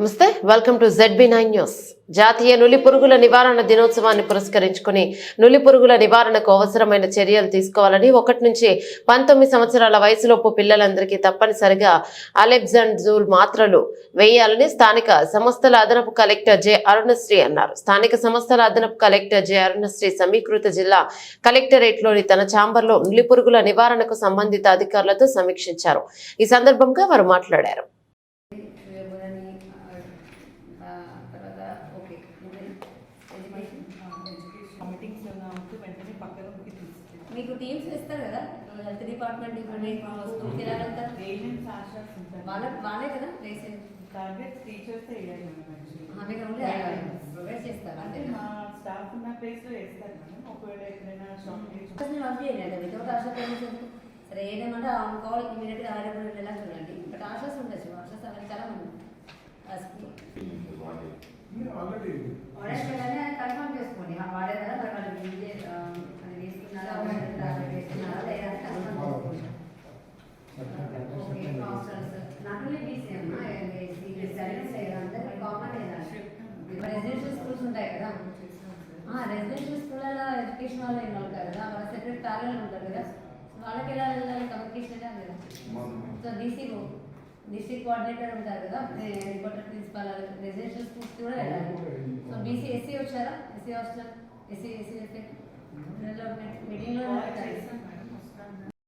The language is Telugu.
నమస్తే, వెల్కమ్ టు ZB9 న్యూస్. జాతీయ నులి పురుగుల నివారణ దినోత్సవాన్ని పురస్కరించుకుని నులి పురుగుల నివారణకు అవసరమైన చర్యలు తీసుకోవాలని 1 నుంచి 19 సంవత్సరాల వయసులోపు పిల్లలందరికీ తప్పనిసరిగా అలెబ్జాంజోల్ మాత్రలు వేయాలని స్థానిక సంస్థల అదనపు కలెక్టర్ జె అరుణశ్రీ అన్నారు. స్థానిక సంస్థల అదనపు కలెక్టర్ జె అరుణశ్రీ సమీకృత జిల్లా కలెక్టరేట్లోని తన ఛాంబర్లో నులి పురుగుల నివారణకు సంబంధిత అధికారులతో సమీక్షించారు. ఈ సందర్భంగా వారు మాట్లాడారు. మీకు టీమ్స్ ఇస్తారు కదా, హెల్త్ డిపార్ట్మెంట్ వాళ్ళే కదా టార్గెట్ టీచర్స్ ప్రొవైడ్ చేస్తారు. అంటే మా స్టాఫ్ ఉన్న ప్లేస్లో వేస్తారు మేడం. ఒకవేళ ఎక్కడైనా వితౌట్ ఆశా పేరెంట్స్ సరే ఏదేమంటే ఆన్ కాల్ ఇమీడియట్గా అవైలబుల్ ఉండేలా చూడండి. బట్ ఆశాస్ ఉండొచ్చు, ఆశాస్ అలాగే చాలా మంది కన్ఫర్మ్ చేసుకోండి. వాడే కదా మరి వాళ్ళు అది వేసుకున్నారా వేసుకున్నారా లేదా కన్ఫర్మ్ చేసుకోండి. Okay, hostels not only BC అమ్మా, అందరికి కామన్ రెసిడెన్షియల్ స్కూల్స్ ఉంటాయి కదా. రెసిడెన్షియల్ స్కూళ్ళలో ఎడ్యుకేషన్ వాళ్ళు ఏమి ఉంటారు కదా, వాళ్ళ సెపరేట్ ప్యారల్ ఉంటారు కదా, వాళ్ళకి ఎలా వెళ్ళాలి కమ్యూనికేషన్ కదా. సో డిస్ట్రిక్ట్ కోఆర్డినేటర్ ఉంటారు కదా, రిపోర్టర్ ప్రిన్సిపాల్ రెసిడెన్షియల్ స్కూల్స్ కూడా వెళ్ళాలి. సో బీసీ ఎస్సీ వచ్చారా, ఎస్సీ హాస్టల్ ఎస్సీ మీటింగ్లో